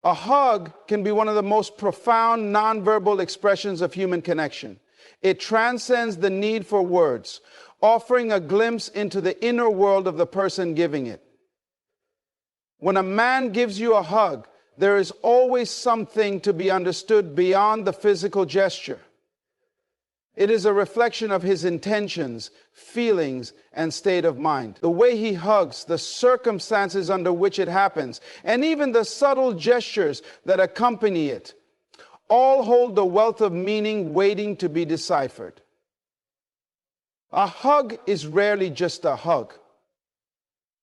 A hug can be one of the most profound nonverbal expressions of human connection. It transcends the need for words, offering a glimpse into the inner world of the person giving it. When a man gives you a hug, there is always something to be understood beyond the physical gesture. It is a reflection of his intentions, feelings, and state of mind. The way he hugs, the circumstances under which it happens, and even the subtle gestures that accompany it, all hold the wealth of meaning waiting to be deciphered. A hug is rarely just a hug.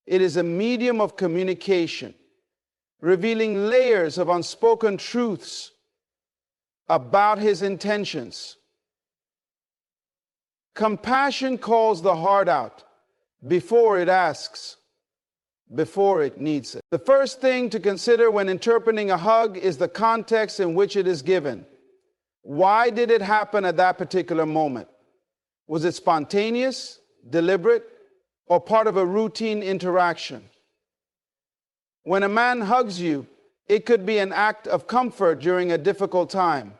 It is a medium of communication, revealing layers of unspoken truths about his intentions. Compassion calls the heart out before it asks, before it needs it. The first thing to consider when interpreting a hug is the context in which it is given. Why did it happen at that particular moment? Was it spontaneous, deliberate, or part of a routine interaction? When a man hugs you, it could be an act of comfort during a difficult time,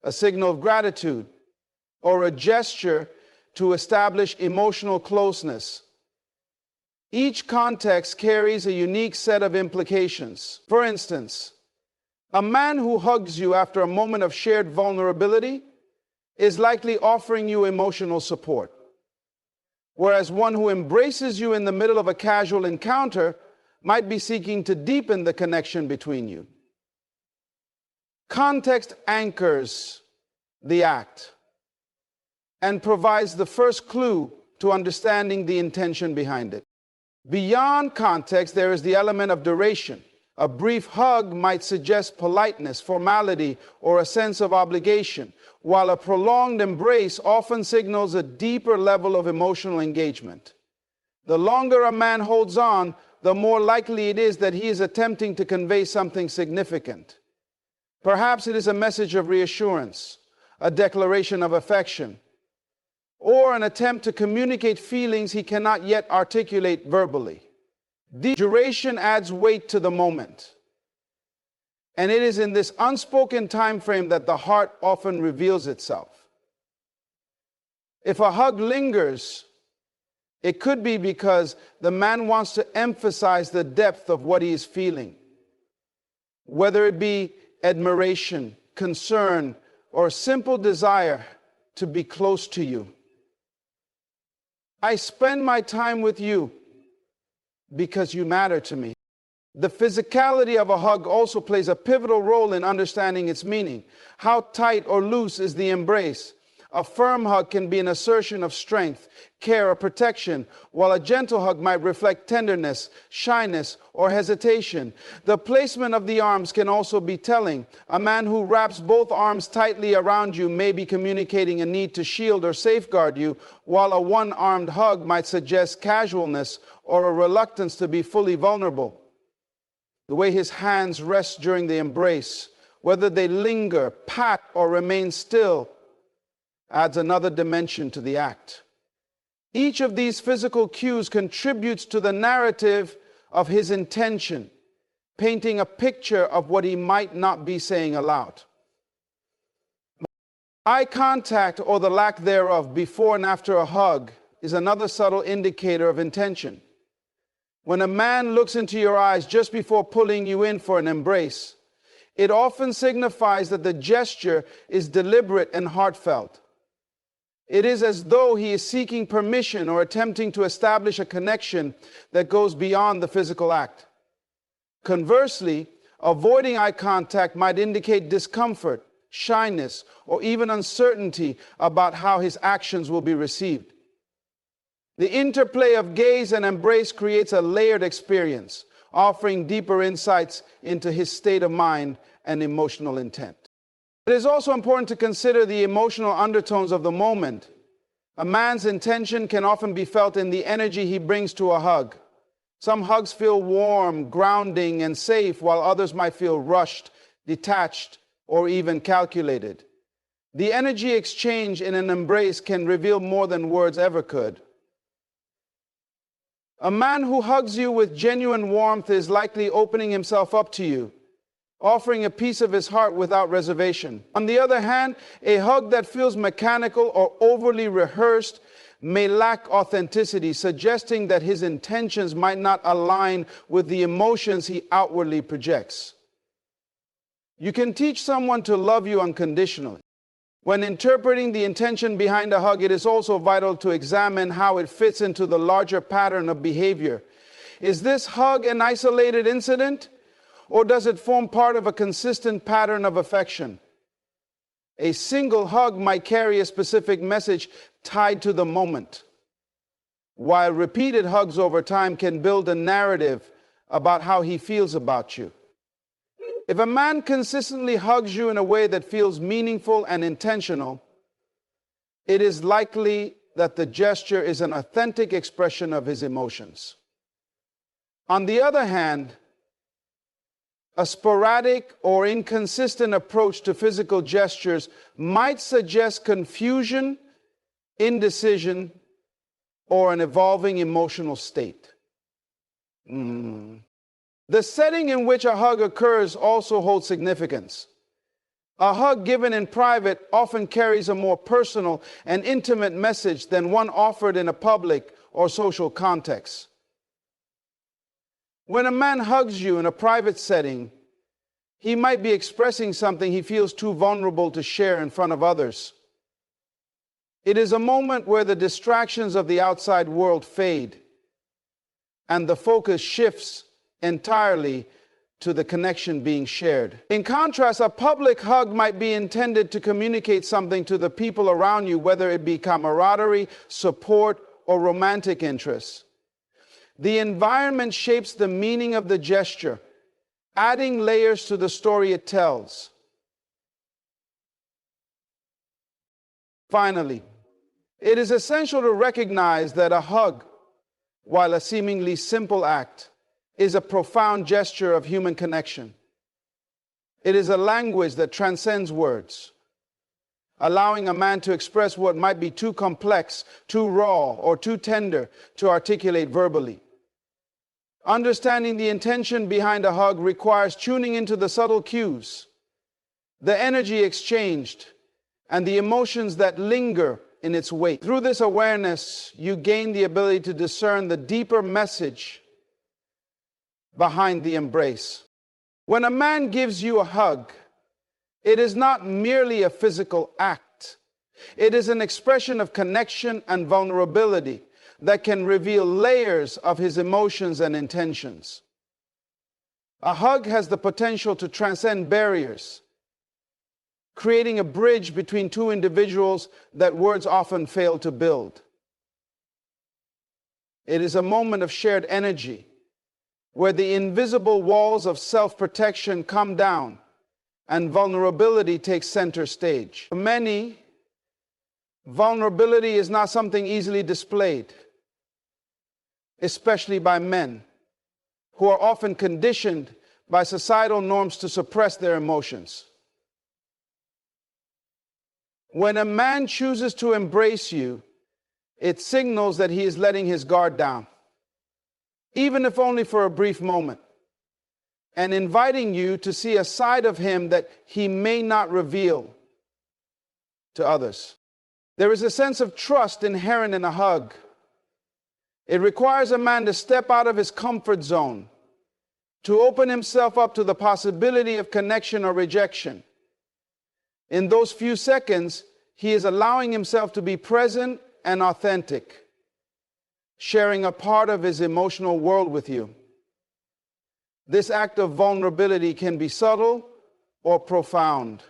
a signal of gratitude, or a gesture to establish emotional closeness. Each context carries a unique set of implications. For instance, a man who hugs you after a moment of shared vulnerability is likely offering you emotional support, whereas one who embraces you in the middle of a casual encounter might be seeking to deepen the connection between you. Context anchors the act and provides the first clue to understanding the intention behind it. Beyond context, there is the element of duration. A brief hug might suggest politeness, formality, or a sense of obligation, while a prolonged embrace often signals a deeper level of emotional engagement. The longer a man holds on, the more likely it is that he is attempting to convey something significant. Perhaps it is a message of reassurance, a declaration of affection, or an attempt to communicate feelings he cannot yet articulate verbally. The duration adds weight to the moment, and it is in this unspoken time frame that the heart often reveals itself. If a hug lingers, it could be because the man wants to emphasize the depth of what he is feeling, whether it be admiration, concern, or a simple desire to be close to you. I spend my time with you because you matter to me. The physicality of a hug also plays a pivotal role in understanding its meaning. How tight or loose is the embrace? A firm hug can be an assertion of strength, care, or protection, while a gentle hug might reflect tenderness, shyness, or hesitation. The placement of the arms can also be telling. A man who wraps both arms tightly around you may be communicating a need to shield or safeguard you, while a one-armed hug might suggest casualness or a reluctance to be fully vulnerable. The way his hands rest during the embrace, whether they linger, pat, or remain still, adds another dimension to the act. Each of these physical cues contributes to the narrative of his intention, painting a picture of what he might not be saying aloud. Eye contact, or the lack thereof, before and after a hug is another subtle indicator of intention. When a man looks into your eyes just before pulling you in for an embrace, it often signifies that the gesture is deliberate and heartfelt. It is as though he is seeking permission or attempting to establish a connection that goes beyond the physical act. Conversely, avoiding eye contact might indicate discomfort, shyness, or even uncertainty about how his actions will be received. The interplay of gaze and embrace creates a layered experience, offering deeper insights into his state of mind and emotional intent. It is also important to consider the emotional undertones of the moment. A man's intention can often be felt in the energy he brings to a hug. Some hugs feel warm, grounding, and safe, while others might feel rushed, detached, or even calculated. The energy exchange in an embrace can reveal more than words ever could. A man who hugs you with genuine warmth is likely opening himself up to you, offering a piece of his heart without reservation. On the other hand, a hug that feels mechanical or overly rehearsed may lack authenticity, suggesting that his intentions might not align with the emotions he outwardly projects. You can teach someone to love you unconditionally. When interpreting the intention behind a hug, it is also vital to examine how it fits into the larger pattern of behavior. Is this hug an isolated incident, or does it form part of a consistent pattern of affection? A single hug might carry a specific message tied to the moment, while repeated hugs over time can build a narrative about how he feels about you. If a man consistently hugs you in a way that feels meaningful and intentional, it is likely that the gesture is an authentic expression of his emotions. On the other hand, a sporadic or inconsistent approach to physical gestures might suggest confusion, indecision, or an evolving emotional state. The setting in which a hug occurs also holds significance. A hug given in private often carries a more personal and intimate message than one offered in a public or social context. When a man hugs you in a private setting, he might be expressing something he feels too vulnerable to share in front of others. It is a moment where the distractions of the outside world fade, and the focus shifts entirely to the connection being shared. In contrast, a public hug might be intended to communicate something to the people around you, whether it be camaraderie, support, or romantic interest. The environment shapes the meaning of the gesture, adding layers to the story it tells. Finally, it is essential to recognize that a hug, while a seemingly simple act, is a profound gesture of human connection. It is a language that transcends words, allowing a man to express what might be too complex, too raw, or too tender to articulate verbally. Understanding the intention behind a hug requires tuning into the subtle cues, the energy exchanged, and the emotions that linger in its wake. Through this awareness, you gain the ability to discern the deeper message behind the embrace. When a man gives you a hug, it is not merely a physical act. It is an expression of connection and vulnerability that can reveal layers of his emotions and intentions. A hug has the potential to transcend barriers, creating a bridge between two individuals that words often fail to build. It is a moment of shared energy, where the invisible walls of self-protection come down and vulnerability takes center stage. For many, vulnerability is not something easily displayed, especially by men, who are often conditioned by societal norms to suppress their emotions. When a man chooses to embrace you, it signals that he is letting his guard down, even if only for a brief moment, and inviting you to see a side of him that he may not reveal to others. There is a sense of trust inherent in a hug. It requires a man to step out of his comfort zone, to open himself up to the possibility of connection or rejection. In those few seconds, he is allowing himself to be present and authentic, sharing a part of his emotional world with you. This act of vulnerability can be subtle or profound,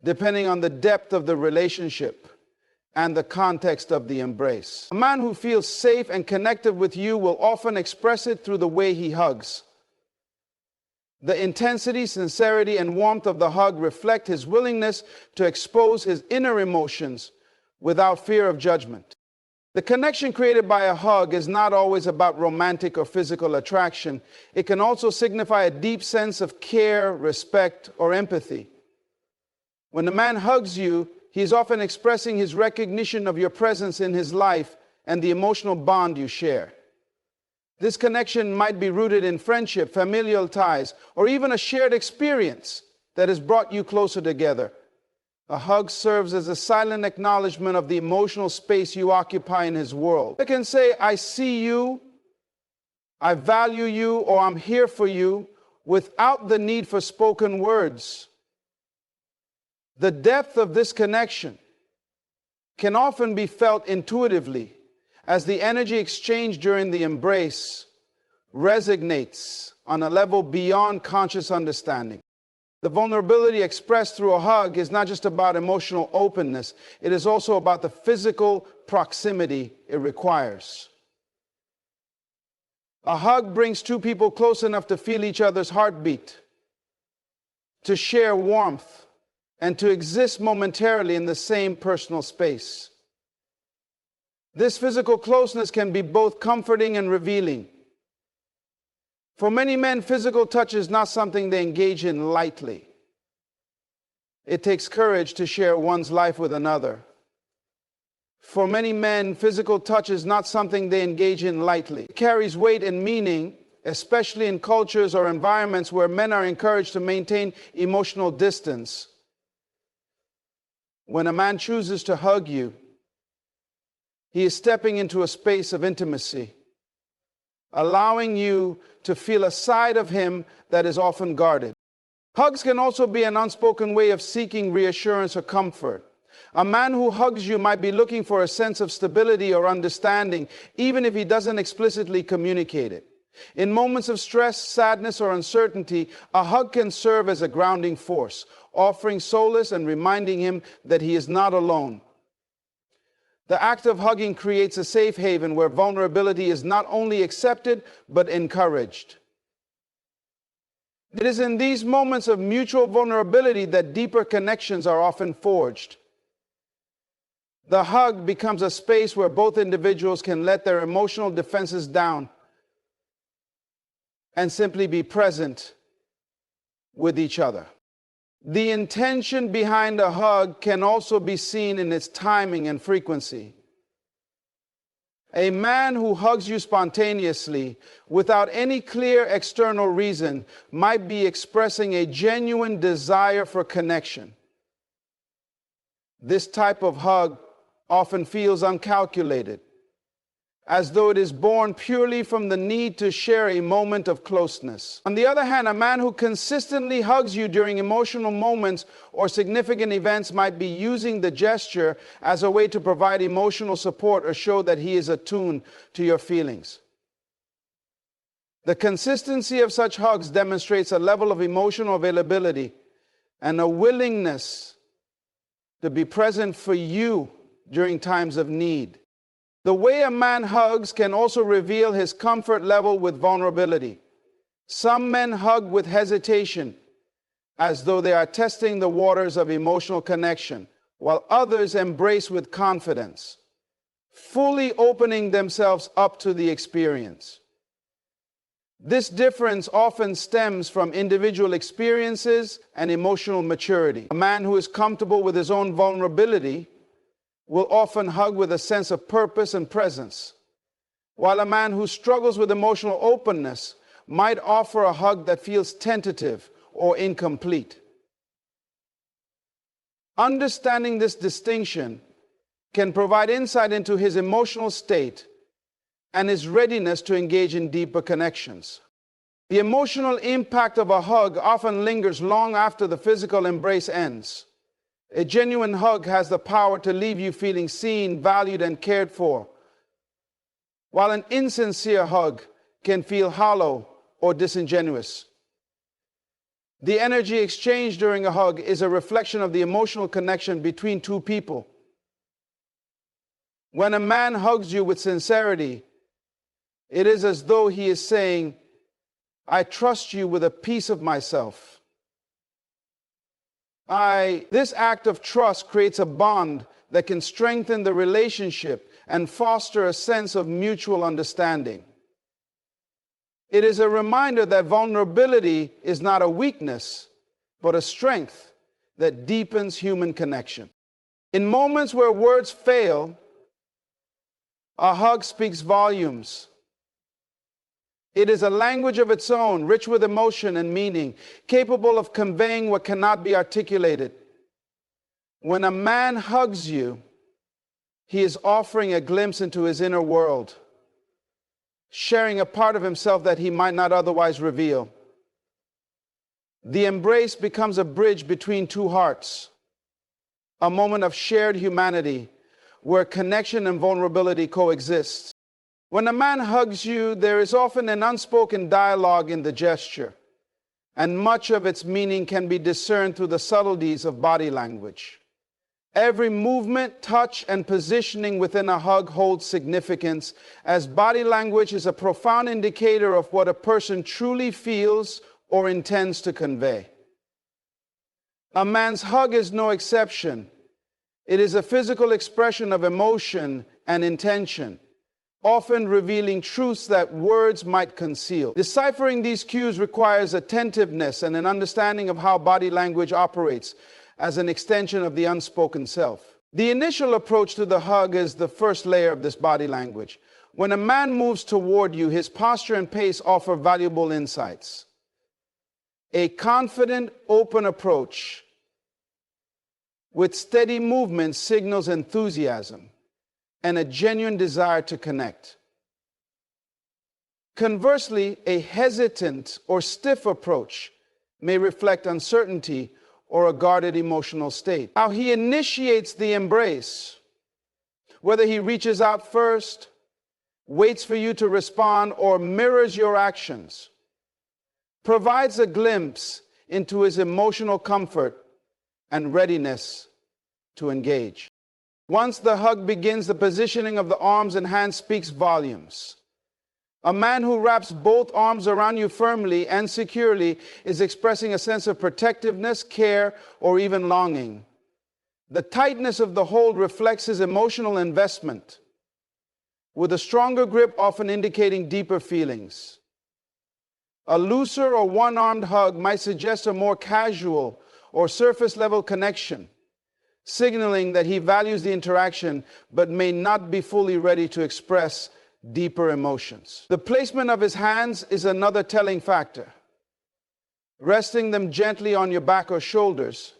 depending on the depth of the relationship and the context of the embrace. A man who feels safe and connected with you will often express it through the way he hugs. The intensity, sincerity, and warmth of the hug reflect his willingness to expose his inner emotions without fear of judgment. The connection created by a hug is not always about romantic or physical attraction. It can also signify a deep sense of care, respect, or empathy. When a man hugs you, he is often expressing his recognition of your presence in his life and the emotional bond you share. This connection might be rooted in friendship, familial ties, or even a shared experience that has brought you closer together. A hug serves as a silent acknowledgement of the emotional space you occupy in his world. It can say, I see you, I value you, or I'm here for you, without the need for spoken words. The depth of this connection can often be felt intuitively as the energy exchanged during the embrace resonates on a level beyond conscious understanding. The vulnerability expressed through a hug is not just about emotional openness, it is also about the physical proximity it requires. A hug brings two people close enough to feel each other's heartbeat, to share warmth, and to exist momentarily in the same personal space. This physical closeness can be both comforting and revealing. For many men, physical touch is not something they engage in lightly. It takes courage to share one's life with another. For many men, physical touch is not something they engage in lightly. It carries weight and meaning, especially in cultures or environments where men are encouraged to maintain emotional distance. When a man chooses to hug you, he is stepping into a space of intimacy, allowing you to feel a side of him that is often guarded. Hugs can also be an unspoken way of seeking reassurance or comfort. A man who hugs you might be looking for a sense of stability or understanding, even if he doesn't explicitly communicate it. In moments of stress, sadness, or uncertainty, a hug can serve as a grounding force, offering solace and reminding him that he is not alone. The act of hugging creates a safe haven where vulnerability is not only accepted, but encouraged. It is in these moments of mutual vulnerability that deeper connections are often forged. The hug becomes a space where both individuals can let their emotional defenses down and simply be present with each other. The intention behind a hug can also be seen in its timing and frequency. A man who hugs you spontaneously, without any clear external reason, might be expressing a genuine desire for connection. This type of hug often feels uncalculated, as though it is born purely from the need to share a moment of closeness. On the other hand, a man who consistently hugs you during emotional moments or significant events might be using the gesture as a way to provide emotional support or show that he is attuned to your feelings. The consistency of such hugs demonstrates a level of emotional availability and a willingness to be present for you during times of need. The way a man hugs can also reveal his comfort level with vulnerability. Some men hug with hesitation, as though they are testing the waters of emotional connection, while others embrace with confidence, fully opening themselves up to the experience. This difference often stems from individual experiences and emotional maturity. A man who is comfortable with his own vulnerability will often hug with a sense of purpose and presence, while a man who struggles with emotional openness might offer a hug that feels tentative or incomplete. Understanding this distinction can provide insight into his emotional state and his readiness to engage in deeper connections. The emotional impact of a hug often lingers long after the physical embrace ends. A genuine hug has the power to leave you feeling seen, valued, and cared for, while an insincere hug can feel hollow or disingenuous. The energy exchanged during a hug is a reflection of the emotional connection between two people. When a man hugs you with sincerity, it is as though he is saying, I trust you with a piece of myself. This act of trust creates a bond that can strengthen the relationship and foster a sense of mutual understanding. It is a reminder that vulnerability is not a weakness, but a strength that deepens human connection. In moments where words fail, a hug speaks volumes. It is a language of its own, rich with emotion and meaning, capable of conveying what cannot be articulated. When a man hugs you, he is offering a glimpse into his inner world, sharing a part of himself that he might not otherwise reveal. The embrace becomes a bridge between two hearts, a moment of shared humanity where connection and vulnerability coexist. When a man hugs you, there is often an unspoken dialogue in the gesture, and much of its meaning can be discerned through the subtleties of body language. Every movement, touch, and positioning within a hug holds significance, as body language is a profound indicator of what a person truly feels or intends to convey. A man's hug is no exception. It is a physical expression of emotion and intention, often revealing truths that words might conceal. Deciphering these cues requires attentiveness and an understanding of how body language operates as an extension of the unspoken self. The initial approach to the hug is the first layer of this body language. When a man moves toward you, his posture and pace offer valuable insights. A confident, open approach with steady movement signals enthusiasm and a genuine desire to connect. Conversely, a hesitant or stiff approach may reflect uncertainty or a guarded emotional state. How he initiates the embrace, whether he reaches out first, waits for you to respond, or mirrors your actions, provides a glimpse into his emotional comfort and readiness to engage. Once the hug begins, the positioning of the arms and hands speaks volumes. A man who wraps both arms around you firmly and securely is expressing a sense of protectiveness, care, or even longing. The tightness of the hold reflects his emotional investment, with a stronger grip often indicating deeper feelings. A looser or one-armed hug might suggest a more casual or surface-level connection, signaling that he values the interaction but may not be fully ready to express deeper emotions. The placement of his hands is another telling factor. Resting them gently on your back or shoulders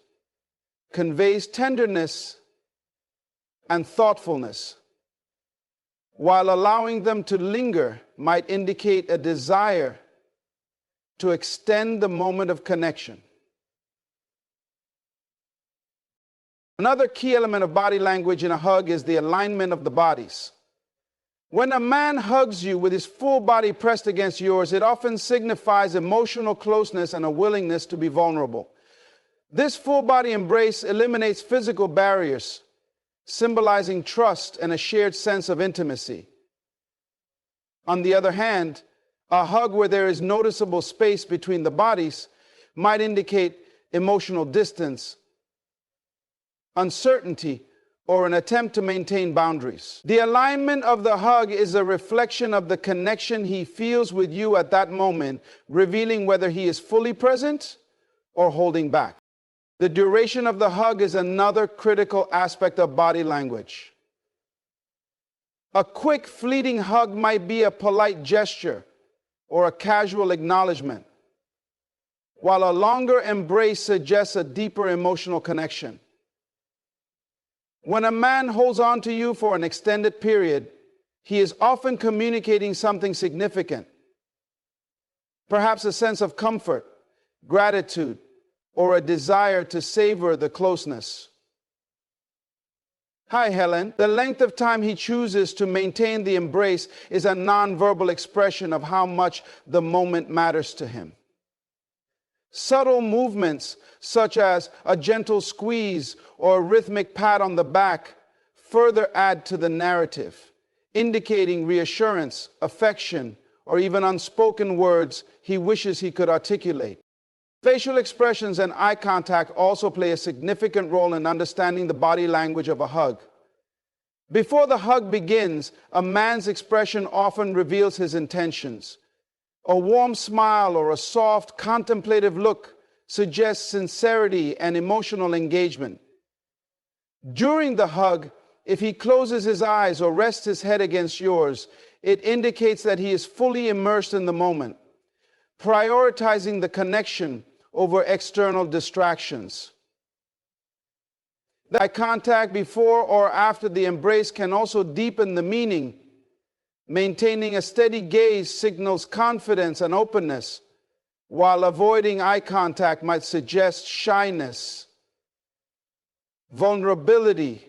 conveys tenderness and thoughtfulness, while allowing them to linger might indicate a desire to extend the moment of connection. Another key element of body language in a hug is the alignment of the bodies. When a man hugs you with his full body pressed against yours, it often signifies emotional closeness and a willingness to be vulnerable. This full body embrace eliminates physical barriers, symbolizing trust and a shared sense of intimacy. On the other hand, a hug where there is noticeable space between the bodies might indicate emotional distance, uncertainty, or an attempt to maintain boundaries. The alignment of the hug is a reflection of the connection he feels with you at that moment, revealing whether he is fully present or holding back. The duration of the hug is another critical aspect of body language. A quick, fleeting hug might be a polite gesture or a casual acknowledgement, while a longer embrace suggests a deeper emotional connection. When a man holds on to you for an extended period, he is often communicating something significant, perhaps a sense of comfort, gratitude, or a desire to savor the closeness. Hi, Helen. The length of time he chooses to maintain the embrace is a nonverbal expression of how much the moment matters to him. Subtle movements, such as a gentle squeeze or a rhythmic pat on the back, further add to the narrative, indicating reassurance, affection, or even unspoken words he wishes he could articulate. Facial expressions and eye contact also play a significant role in understanding the body language of a hug. Before the hug begins, a man's expression often reveals his intentions. A warm smile or a soft, contemplative look suggests sincerity and emotional engagement. During the hug, if he closes his eyes or rests his head against yours, It indicates that he is fully immersed in the moment, prioritizing the connection over external distractions. Eye contact before or after the embrace can also deepen the meaning. Maintaining a steady gaze signals confidence and openness, while avoiding eye contact might suggest shyness, vulnerability,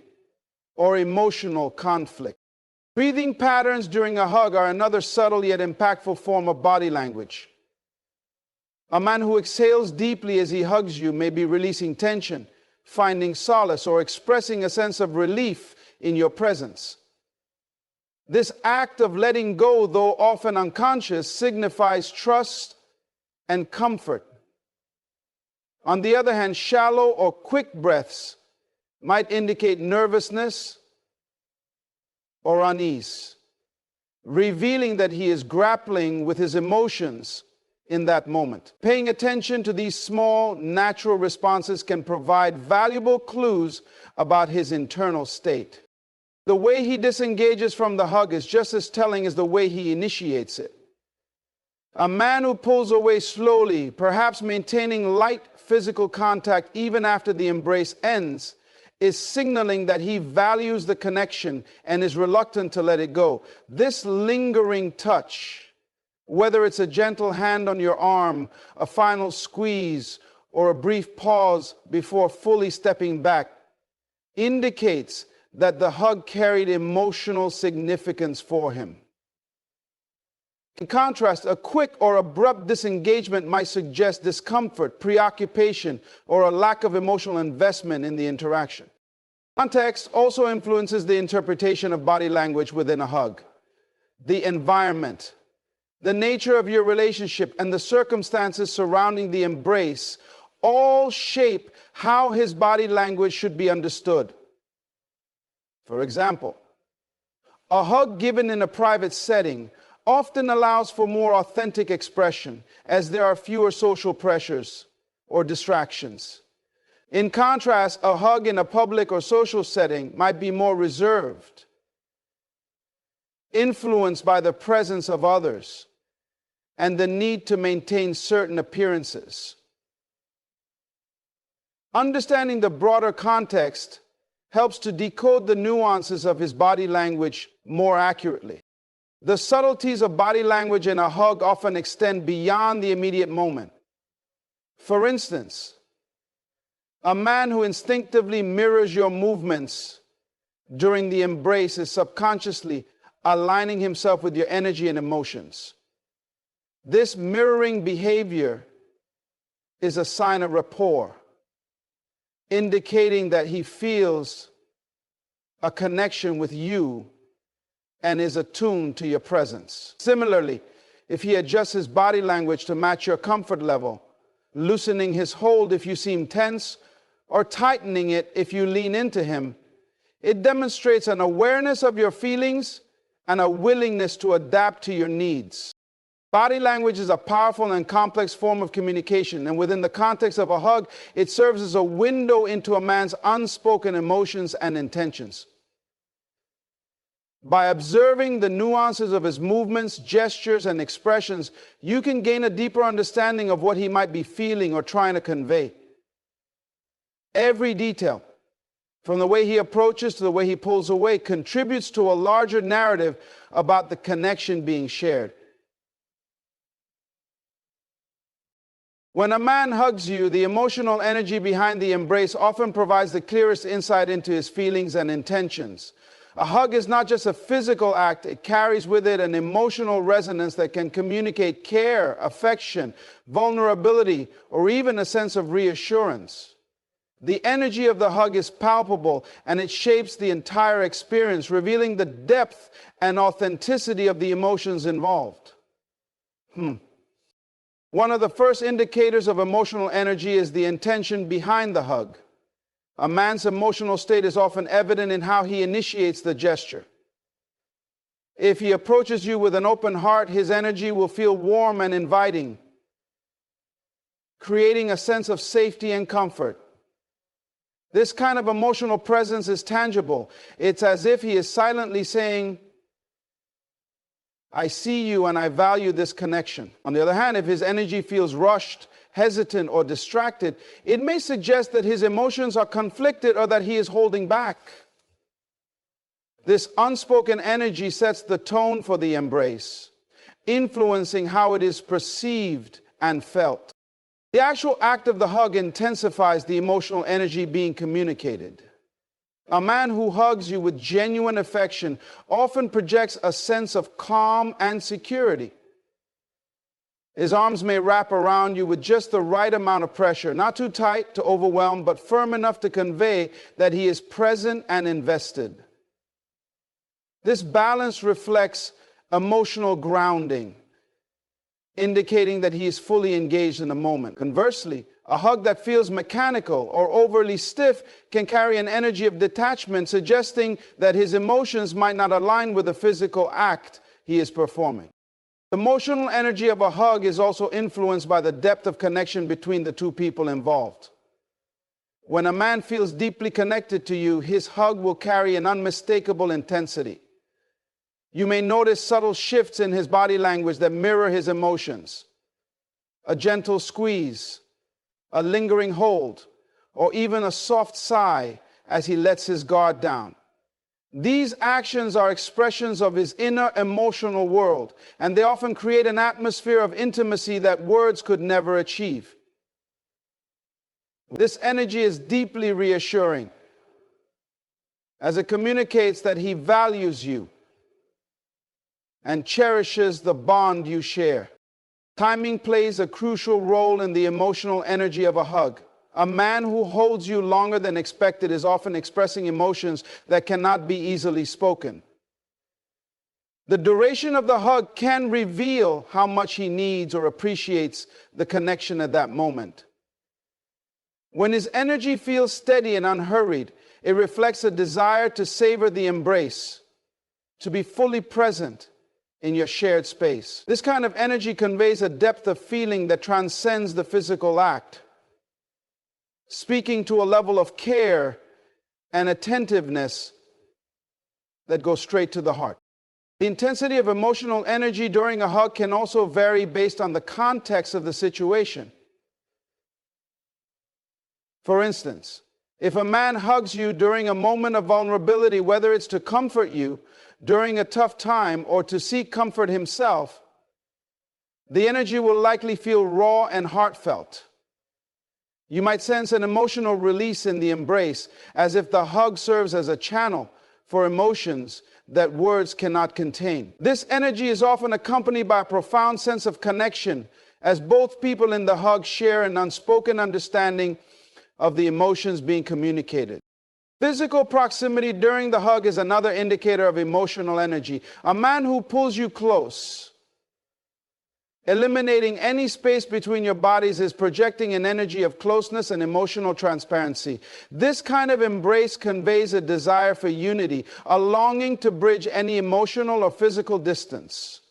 or emotional conflict. Breathing patterns during a hug are another subtle yet impactful form of body language. A man who exhales deeply as he hugs you may be releasing tension, finding solace, or expressing a sense of relief in your presence. This act of letting go, though often unconscious, signifies trust and comfort. On the other hand, shallow or quick breaths might indicate nervousness or unease, revealing that he is grappling with his emotions in that moment. Paying attention to these small, natural responses can provide valuable clues about his internal state. The way he disengages from the hug is just as telling as the way he initiates it. A man who pulls away slowly, perhaps maintaining light physical contact even after the embrace ends, is signaling that he values the connection and is reluctant to let it go. This lingering touch, whether it's a gentle hand on your arm, a final squeeze, or a brief pause before fully stepping back, indicates that the hug carried emotional significance for him. In contrast, a quick or abrupt disengagement might suggest discomfort, preoccupation, or a lack of emotional investment in the interaction. Context also influences the interpretation of body language within a hug. The environment, the nature of your relationship, and the circumstances surrounding the embrace all shape how his body language should be understood. For example, a hug given in a private setting often allows for more authentic expression, as there are fewer social pressures or distractions. In contrast, a hug in a public or social setting might be more reserved, influenced by the presence of others and the need to maintain certain appearances. Understanding the broader context helps to decode the nuances of his body language more accurately. The subtleties of body language in a hug often extend beyond the immediate moment. For instance, a man who instinctively mirrors your movements during the embrace is subconsciously aligning himself with your energy and emotions. This mirroring behavior is a sign of rapport, indicating that he feels a connection with you and is attuned to your presence. Similarly, if he adjusts his body language to match your comfort level, loosening his hold if you seem tense, or tightening it if you lean into him, it demonstrates an awareness of your feelings and a willingness to adapt to your needs. Body language is a powerful and complex form of communication, and within the context of a hug, it serves as a window into a man's unspoken emotions and intentions. By observing the nuances of his movements, gestures, and expressions, you can gain a deeper understanding of what he might be feeling or trying to convey. Every detail, from the way he approaches to the way he pulls away, contributes to a larger narrative about the connection being shared. When a man hugs you, the emotional energy behind the embrace often provides the clearest insight into his feelings and intentions. A hug is not just a physical act, it carries with it an emotional resonance that can communicate care, affection, vulnerability, or even a sense of reassurance. The energy of the hug is palpable, and it shapes the entire experience, revealing the depth and authenticity of the emotions involved. One of the first indicators of emotional energy is the intention behind the hug. A man's emotional state is often evident in how he initiates the gesture. If he approaches you with an open heart, his energy will feel warm and inviting, creating a sense of safety and comfort. This kind of emotional presence is tangible. It's as if he is silently saying, "I am here. I am ready. I am open. I am receptive." This kind of emotional presence is tangible. It's as if he is silently saying, "I am here. I am ready. I am open. I am receptive." This kind of emotional presence is tangible. It's as if he is silently saying, "I am here. I am ready. I am open. I am receptive." I see you and I value this connection. On the other hand, if his energy feels rushed, hesitant, or distracted, it may suggest that his emotions are conflicted or that he is holding back. This unspoken energy sets the tone for the embrace, influencing how it is perceived and felt. The actual act of the hug intensifies the emotional energy being communicated. A man who hugs you with genuine affection often projects a sense of calm and security. His arms may wrap around you with just the right amount of pressure, not too tight to overwhelm, but firm enough to convey that he is present and invested. This balance reflects emotional grounding, indicating that he is fully engaged in the moment. Conversely, a hug that feels mechanical or overly stiff can carry an energy of detachment, suggesting that his emotions might not align with the physical act he is performing. The emotional energy of a hug is also influenced by the depth of connection between the two people involved. When a man feels deeply connected to you, his hug will carry an unmistakable intensity. You may notice subtle shifts in his body language that mirror his emotions. A gentle squeeze, a lingering hold, or even a soft sigh as he lets his guard down. These actions are expressions of his inner emotional world, and they often create an atmosphere of intimacy that words could never achieve. This energy is deeply reassuring, as it communicates that he values you and cherishes the bond you share. Timing plays a crucial role in the emotional energy of a hug. A man who holds you longer than expected is often expressing emotions that cannot be easily spoken. The duration of the hug can reveal how much he needs or appreciates the connection at that moment. When his energy feels steady and unhurried, it reflects a desire to savor the embrace, to be fully present in your shared space. This kind of energy conveys a depth of feeling that transcends the physical act, speaking to a level of care and attentiveness that goes straight to the heart. The intensity of emotional energy during a hug can also vary based on the context of the situation. For instance, if a man hugs you during a moment of vulnerability, whether it's to comfort you during a tough time or to seek comfort himself, the energy will likely feel raw and heartfelt. You might sense an emotional release in the embrace, as if the hug serves as a channel for emotions that words cannot contain. This energy is often accompanied by a profound sense of connection, as both people in the hug share an unspoken understanding of the emotions being communicated. Physical proximity during the hug is another indicator of emotional energy. A man who pulls you close, eliminating any space between your bodies, is projecting an energy of closeness and emotional transparency. This kind of embrace conveys a desire for unity, a longing to bridge any emotional or physical distance.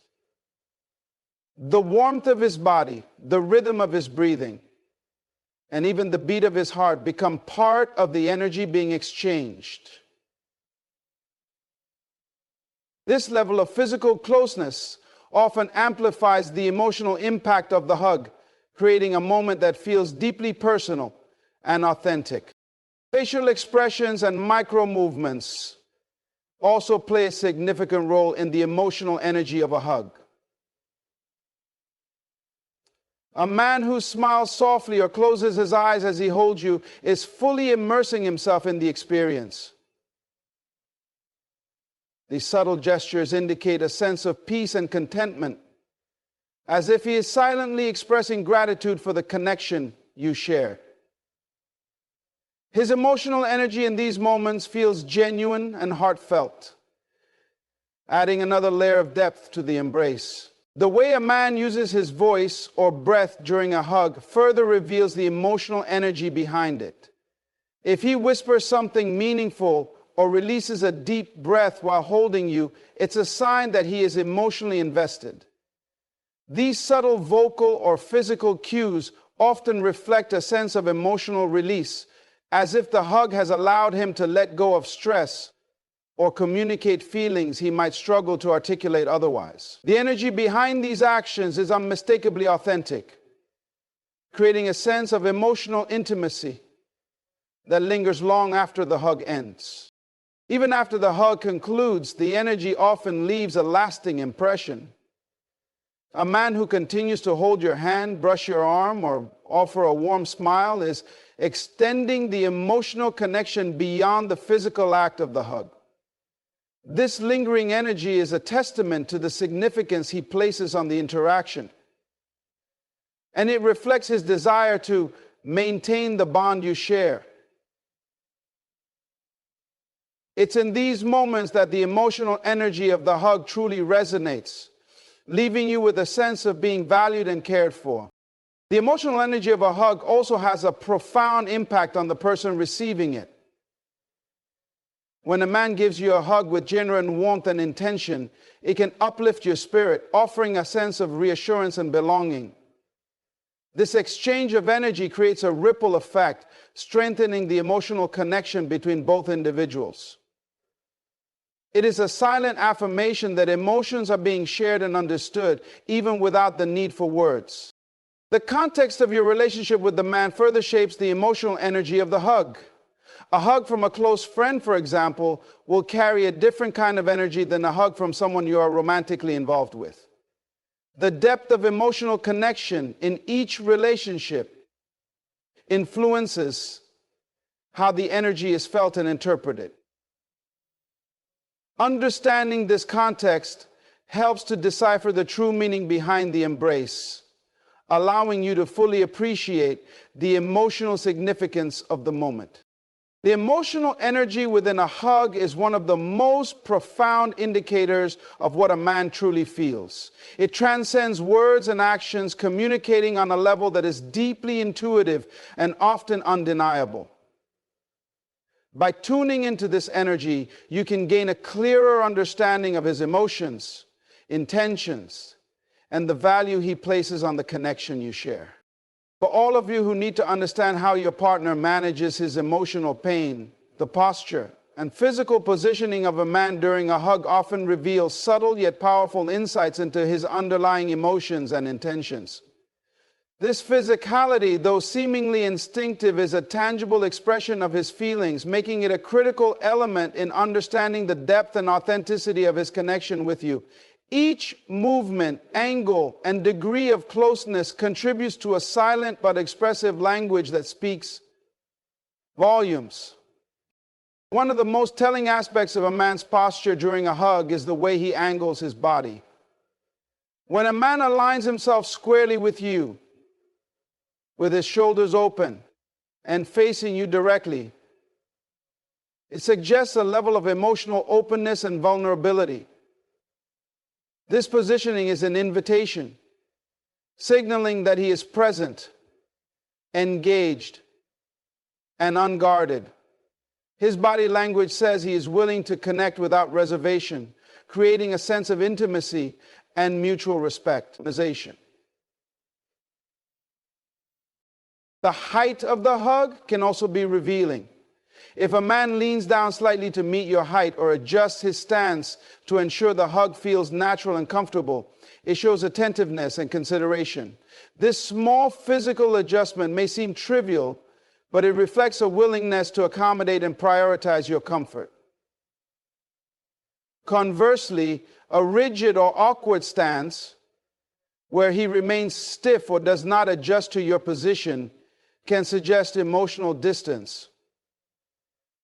The warmth of his body, the rhythm of his breathing, and even the beat of his heart become part of the energy being exchanged. This level of physical closeness often amplifies the emotional impact of the hug, creating a moment that feels deeply personal and authentic. Facial expressions and micro movements also play a significant role in the emotional energy of a hug. A man who smiles softly or closes his eyes as he holds you is fully immersing himself in the experience. These subtle gestures indicate a sense of peace and contentment, as if he is silently expressing gratitude for the connection you share. His emotional energy in these moments feels genuine and heartfelt, adding another layer of depth to the embrace. The way a man uses his voice or breath during a hug further reveals the emotional energy behind it. If he whispers something meaningful or releases a deep breath while holding you, it's a sign that he is emotionally invested. These subtle vocal or physical cues often reflect a sense of emotional release, as if the hug has allowed him to let go of stress or communicate feelings he might struggle to articulate otherwise. The energy behind these actions is unmistakably authentic, creating a sense of emotional intimacy that lingers long after the hug ends. Even after the hug concludes, the energy often leaves a lasting impression. A man who continues to hold your hand, brush your arm, or offer a warm smile is extending the emotional connection beyond the physical act of the hug. This lingering energy is a testament to the significance he places on the interaction, and it reflects his desire to maintain the bond you share. It's in these moments that the emotional energy of the hug truly resonates, leaving you with a sense of being valued and cared for. The emotional energy of a hug also has a profound impact on the person receiving it. When a man gives you a hug with genuine warmth and intention, it can uplift your spirit, offering a sense of reassurance and belonging. This exchange of energy creates a ripple effect, strengthening the emotional connection between both individuals. It is a silent affirmation that emotions are being shared and understood, even without the need for words. The context of your relationship with the man further shapes the emotional energy of the hug. A hug from a close friend, for example, will carry a different kind of energy than a hug from someone you are romantically involved with. The depth of emotional connection in each relationship influences how the energy is felt and interpreted. Understanding this context helps to decipher the true meaning behind the embrace, allowing you to fully appreciate the emotional significance of the moment. The emotional energy within a hug is one of the most profound indicators of what a man truly feels. It transcends words and actions, communicating on a level that is deeply intuitive and often undeniable. By tuning into this energy, you can gain a clearer understanding of his emotions, intentions, and the value he places on the connection you share. For all of you who need to understand how your partner manages his emotional pain, the posture and physical positioning of a man during a hug often reveals subtle yet powerful insights into his underlying emotions and intentions. This physicality, though seemingly instinctive, is a tangible expression of his feelings, making it a critical element in understanding the depth and authenticity of his connection with you. Each movement, angle, and degree of closeness contributes to a silent but expressive language that speaks volumes. One of the most telling aspects of a man's posture during a hug is the way he angles his body. When a man aligns himself squarely with you, with his shoulders open and facing you directly, it suggests a level of emotional openness and vulnerability. This positioning is an invitation, signaling that he is present, engaged, and unguarded. His body language says he is willing to connect without reservation, creating a sense of intimacy and mutual respect. The height of the hug can also be revealing. If a man leans down slightly to meet your height or adjusts his stance to ensure the hug feels natural and comfortable, it shows attentiveness and consideration. This small physical adjustment may seem trivial, but it reflects a willingness to accommodate and prioritize your comfort. Conversely, a rigid or awkward stance, where he remains stiff or does not adjust to your position, can suggest emotional distance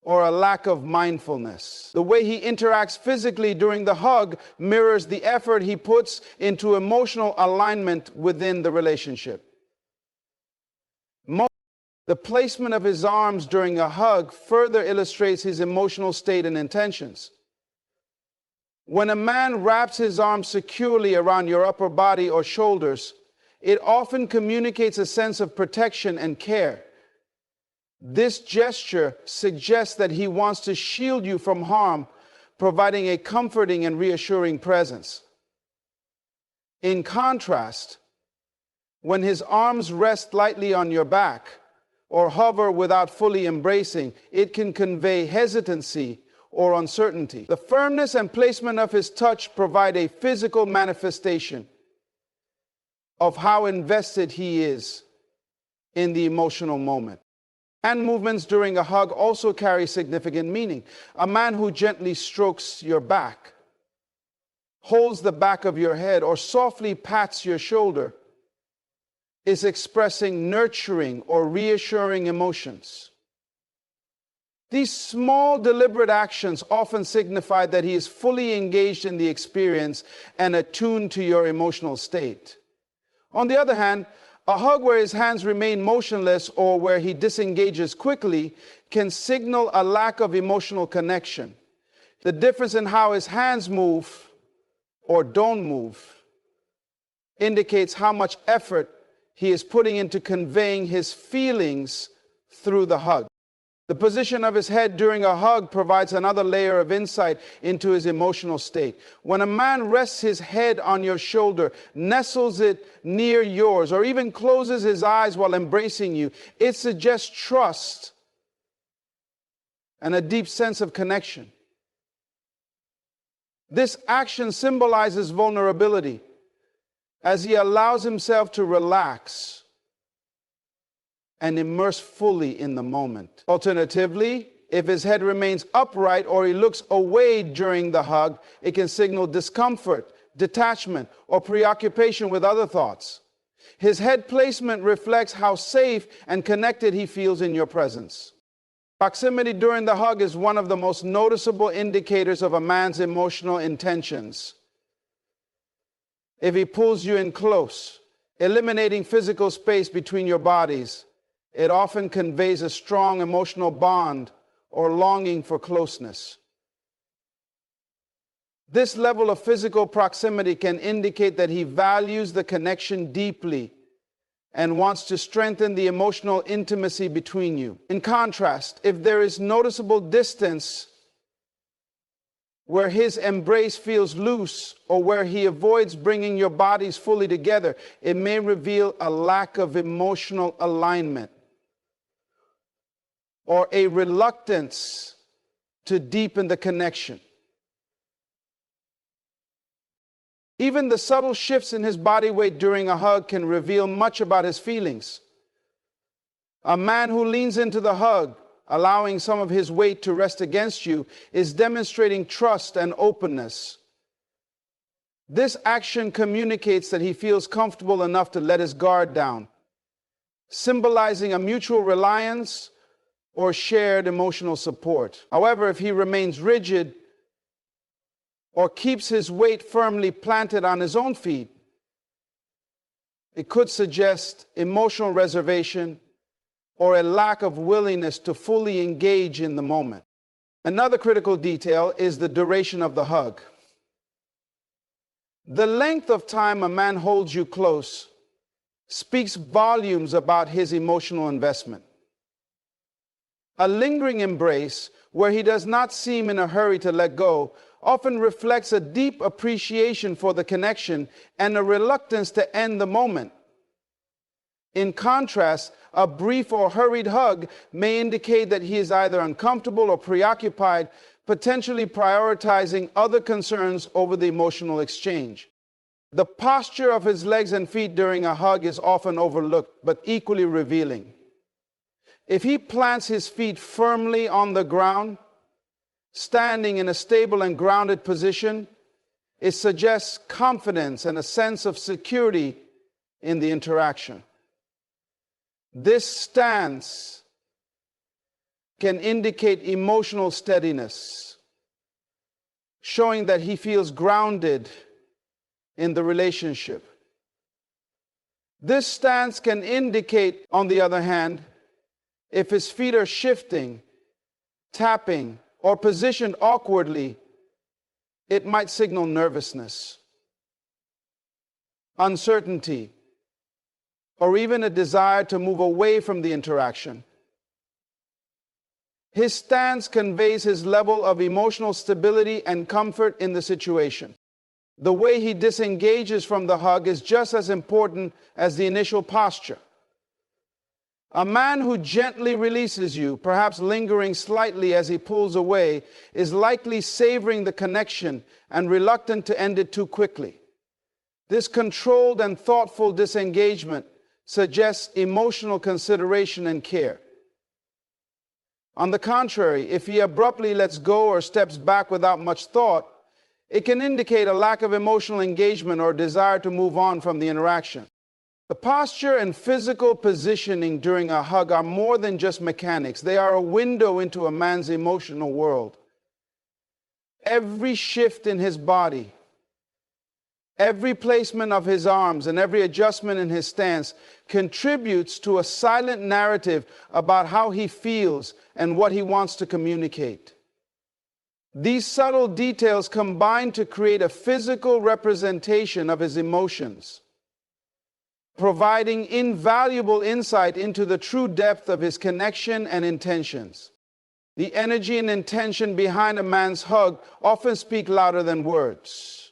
or a lack of mindfulness. The way he interacts physically during the hug mirrors the effort he puts into emotional alignment within the relationship. The placement of his arms during a hug further illustrates his emotional state and intentions. When a man wraps his arms securely around your upper body or shoulders, it often communicates a sense of protection and care. This gesture suggests that he wants to shield you from harm, providing a comforting and reassuring presence. In contrast, when his arms rest lightly on your back or hover without fully embracing, it can convey hesitancy or uncertainty. The firmness and placement of his touch provide a physical manifestation of how invested he is in the emotional moment. Hand movements during a hug also carry significant meaning. A man who gently strokes your back, holds the back of your head, or softly pats your shoulder is expressing nurturing or reassuring emotions. These small, deliberate actions often signify that he is fully engaged in the experience and attuned to your emotional state. On the other hand, a hug where his hands remain motionless or where he disengages quickly can signal a lack of emotional connection. The difference in how his hands move or don't move indicates how much effort he is putting into conveying his feelings through the hug. The position of his head during a hug provides another layer of insight into his emotional state. When a man rests his head on your shoulder, nestles it near yours, or even closes his eyes while embracing you, it suggests trust and a deep sense of connection. This action symbolizes vulnerability as he allows himself to relax and immerse fully in the moment. Alternatively, if his head remains upright or he looks away during the hug, it can signal discomfort, detachment, or preoccupation with other thoughts. His head placement reflects how safe and connected he feels in your presence. Proximity during the hug is one of the most noticeable indicators of a man's emotional intentions. If he pulls you in close, eliminating physical space between your bodies, it often conveys a strong emotional bond or longing for closeness. This level of physical proximity can indicate that he values the connection deeply and wants to strengthen the emotional intimacy between you. In contrast, if there is noticeable distance where his embrace feels loose or where he avoids bringing your bodies fully together, it may reveal a lack of emotional alignment or a reluctance to deepen the connection. Even the subtle shifts in his body weight during a hug can reveal much about his feelings. A man who leans into the hug, allowing some of his weight to rest against you, is demonstrating trust and openness. This action communicates that he feels comfortable enough to let his guard down, symbolizing a mutual reliance or shared emotional support. However, if he remains rigid or keeps his weight firmly planted on his own feet, it could suggest emotional reservation or a lack of willingness to fully engage in the moment. Another critical detail is the duration of the hug. The length of time a man holds you close speaks volumes about his emotional investment. A lingering embrace where he does not seem in a hurry to let go often reflects a deep appreciation for the connection and a reluctance to end the moment. In contrast, a brief or hurried hug may indicate that he is either uncomfortable or preoccupied, potentially prioritizing other concerns over the emotional exchange. The posture of his legs and feet during a hug is often overlooked, but equally revealing. If he plants his feet firmly on the ground, standing in a stable and grounded position, it suggests confidence and a sense of security in the interaction. This stance can indicate emotional steadiness, showing that he feels grounded in the relationship. This stance can indicate, on the other hand, if his feet are shifting, tapping, or positioned awkwardly, it might signal nervousness, uncertainty, or even a desire to move away from the interaction. His stance conveys his level of emotional stability and comfort in the situation. The way he disengages from the hug is just as important as the initial posture. A man who gently releases you, perhaps lingering slightly as he pulls away, is likely savoring the connection and reluctant to end it too quickly. This controlled and thoughtful disengagement suggests emotional consideration and care. On the contrary, if he abruptly lets go or steps back without much thought, it can indicate a lack of emotional engagement or desire to move on from the interaction. The posture and physical positioning during a hug are more than just mechanics. They are a window into a man's emotional world. Every shift in his body, every placement of his arms, and every adjustment in his stance contributes to a silent narrative about how he feels and what he wants to communicate. These subtle details combine to create a physical representation of his emotions, providing invaluable insight into the true depth of his connection and intentions. The energy and intention behind a man's hug often speak louder than words.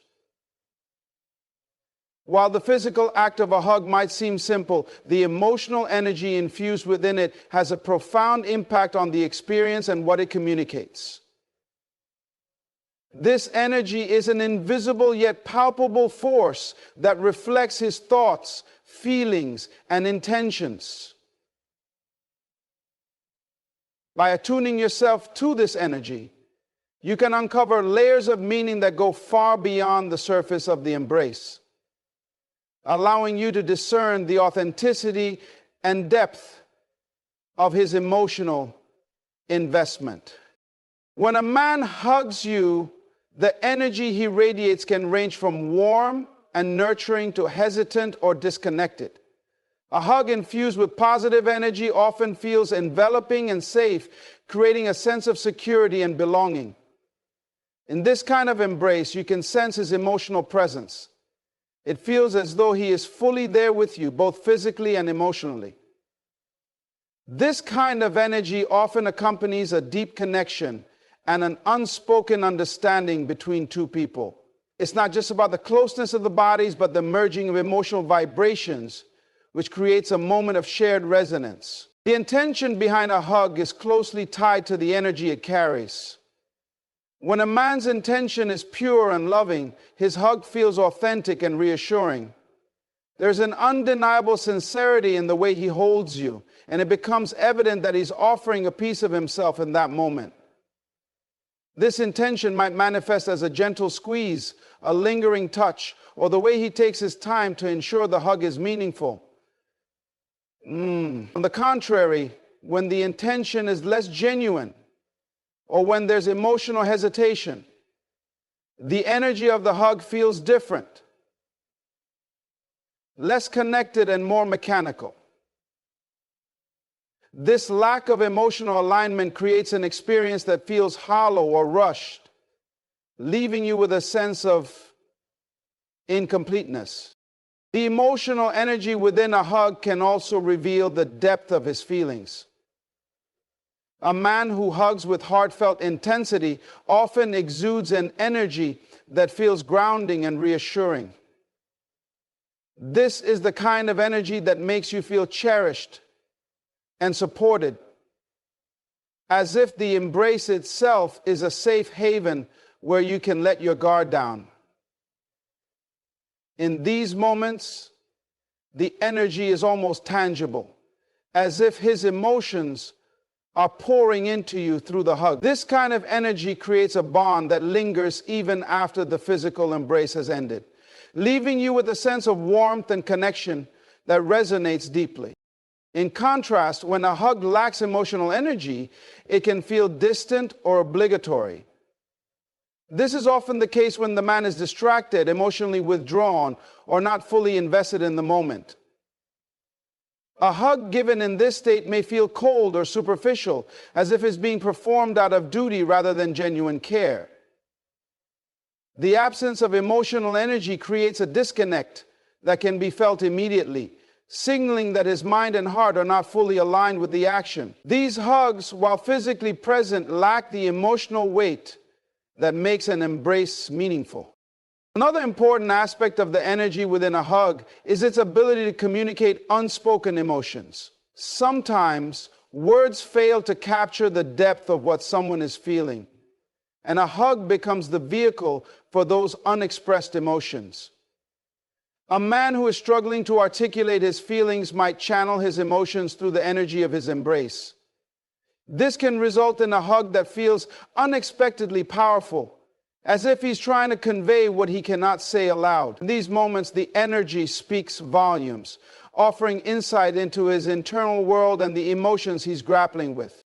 While the physical act of a hug might seem simple, the emotional energy infused within it has a profound impact on the experience and what it communicates. This energy is an invisible yet palpable force that reflects his thoughts, feelings, and intentions. By attuning yourself to this energy, you can uncover layers of meaning that go far beyond the surface of the embrace, allowing you to discern the authenticity and depth of his emotional investment. When a man hugs you, the energy he radiates can range from warm and nurturing to hesitant or disconnected. A hug infused with positive energy often feels enveloping and safe, creating a sense of security and belonging. In this kind of embrace, you can sense his emotional presence. It feels as though he is fully there with you, both physically and emotionally. This kind of energy often accompanies a deep connection and an unspoken understanding between two people. It's not just about the closeness of the bodies, but the merging of emotional vibrations, which creates a moment of shared resonance. The intention behind a hug is closely tied to the energy it carries. When a man's intention is pure and loving, his hug feels authentic and reassuring. There's an undeniable sincerity in the way he holds you, and it becomes evident that he's offering a piece of himself in that moment. This intention might manifest as a gentle squeeze, a lingering touch, or the way he takes his time to ensure the hug is meaningful. On the contrary, when the intention is less genuine, or when there's emotional hesitation, the energy of the hug feels different, less connected and more mechanical. This lack of emotional alignment creates an experience that feels hollow or rushed, leaving you with a sense of incompleteness. The emotional energy within a hug can also reveal the depth of his feelings. A man who hugs with heartfelt intensity often exudes an energy that feels grounding and reassuring. This is the kind of energy that makes you feel cherished and supported, as if the embrace itself is a safe haven where you can let your guard down. In these moments, the energy is almost tangible, as if his emotions are pouring into you through the hug. This kind of energy creates a bond that lingers even after the physical embrace has ended, leaving you with a sense of warmth and connection that resonates deeply. In contrast, when a hug lacks emotional energy, it can feel distant or obligatory. This is often the case when the man is distracted, emotionally withdrawn, or not fully invested in the moment. A hug given in this state may feel cold or superficial, as if it's being performed out of duty rather than genuine care. The absence of emotional energy creates a disconnect that can be felt immediately, signaling that his mind and heart are not fully aligned with the action. These hugs, while physically present, lack the emotional weight that makes an embrace meaningful. Another important aspect of the energy within a hug is its ability to communicate unspoken emotions. Sometimes words fail to capture the depth of what someone is feeling, and a hug becomes the vehicle for those unexpressed emotions. A man who is struggling to articulate his feelings might channel his emotions through the energy of his embrace. This can result in a hug that feels unexpectedly powerful, as if he's trying to convey what he cannot say aloud. In these moments, the energy speaks volumes, offering insight into his internal world and the emotions he's grappling with.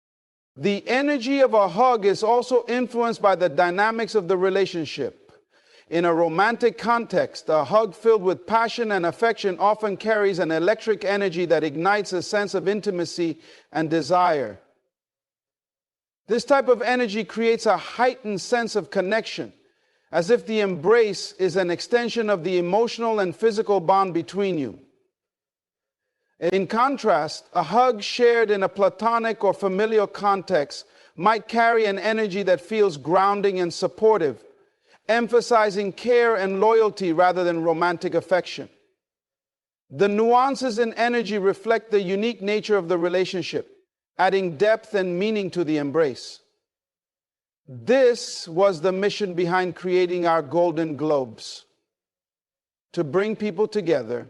The energy of a hug is also influenced by the dynamics of the relationship. In a romantic context, a hug filled with passion and affection often carries an electric energy that ignites a sense of intimacy and desire. This type of energy creates a heightened sense of connection, as if the embrace is an extension of the emotional and physical bond between you. In contrast, a hug shared in a platonic or familial context might carry an energy that feels grounding and supportive, emphasizing care and loyalty rather than romantic affection. The nuances in energy reflect the unique nature of the relationship, adding depth and meaning to the embrace. This was the mission behind creating our Golden Globes: to bring people together,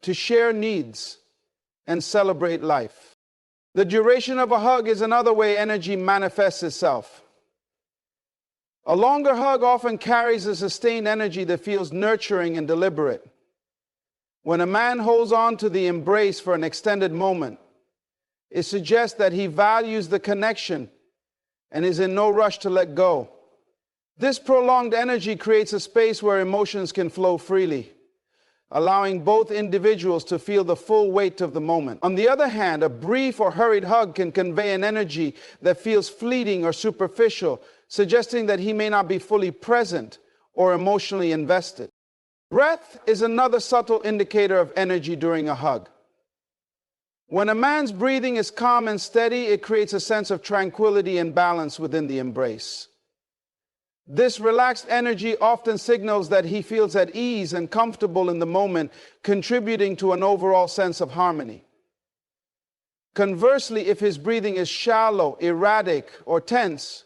to share needs, and celebrate life. The duration of a hug is another way energy manifests itself. A longer hug often carries a sustained energy that feels nurturing and deliberate. When a man holds on to the embrace for an extended moment, it suggests that he values the connection and is in no rush to let go. This prolonged energy creates a space where emotions can flow freely, allowing both individuals to feel the full weight of the moment. On the other hand, a brief or hurried hug can convey an energy that feels fleeting or superficial, suggesting that he may not be fully present or emotionally invested. Breath is another subtle indicator of energy during a hug. When a man's breathing is calm and steady, it creates a sense of tranquility and balance within the embrace. This relaxed energy often signals that he feels at ease and comfortable in the moment, contributing to an overall sense of harmony. Conversely, if his breathing is shallow, erratic, or tense,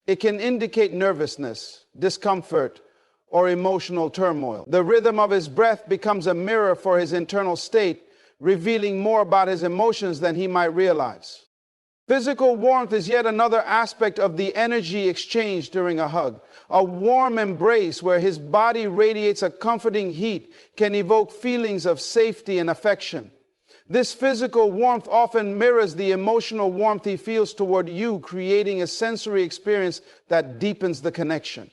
it can indicate nervousness, discomfort, or emotional turmoil. The rhythm of his breath becomes a mirror for his internal state, revealing more about his emotions than he might realize. Physical warmth is yet another aspect of the energy exchange during a hug. A warm embrace where his body radiates a comforting heat can evoke feelings of safety and affection. This physical warmth often mirrors the emotional warmth he feels toward you, creating a sensory experience that deepens the connection.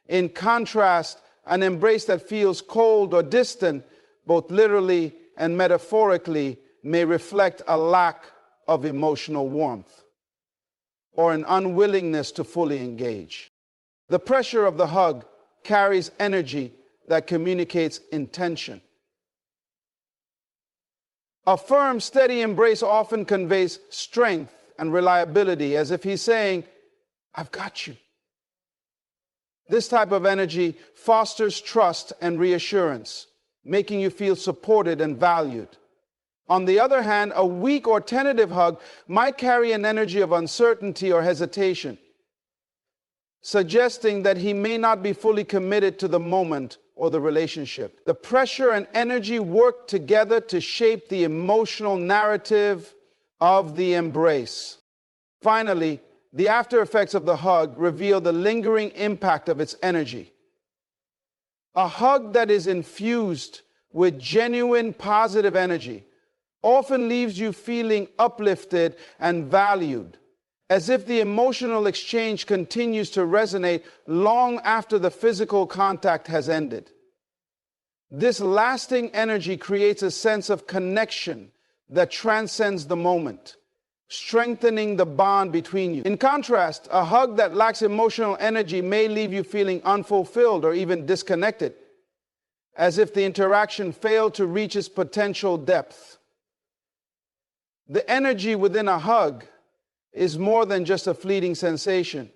In contrast, an embrace that feels cold or distant, both literally and metaphorically, may reflect a lack of emotional warmth or an unwillingness to fully engage. The pressure of the hug carries energy that communicates intention. A firm, steady embrace often conveys strength and reliability, as if he's saying, "I've got you." This type of energy fosters trust and reassurance, making you feel supported and valued. On the other hand, a weak or tentative hug might carry an energy of uncertainty or hesitation, suggesting that he may not be fully committed to the moment or the relationship. The pressure and energy work together to shape the emotional narrative of the embrace. Finally, the after effects of the hug reveal the lingering impact of its energy. A hug that is infused with genuine positive energy often leaves you feeling uplifted and valued, as if the emotional exchange continues to resonate long after the physical contact has ended. This lasting energy creates a sense of connection that transcends the moment, strengthening the bond between you. In contrast, a hug that lacks emotional energy may leave you feeling unfulfilled or even disconnected, as if the interaction failed to reach its potential depth. The energy within a hug is more than just a fleeting sensation.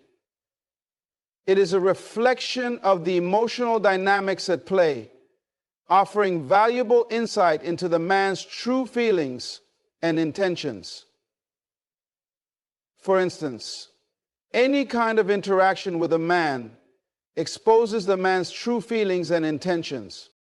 It is a reflection of the emotional dynamics at play, offering valuable insight into the man's true feelings and intentions. For instance, any kind of interaction with a man exposes the man's true feelings and intentions.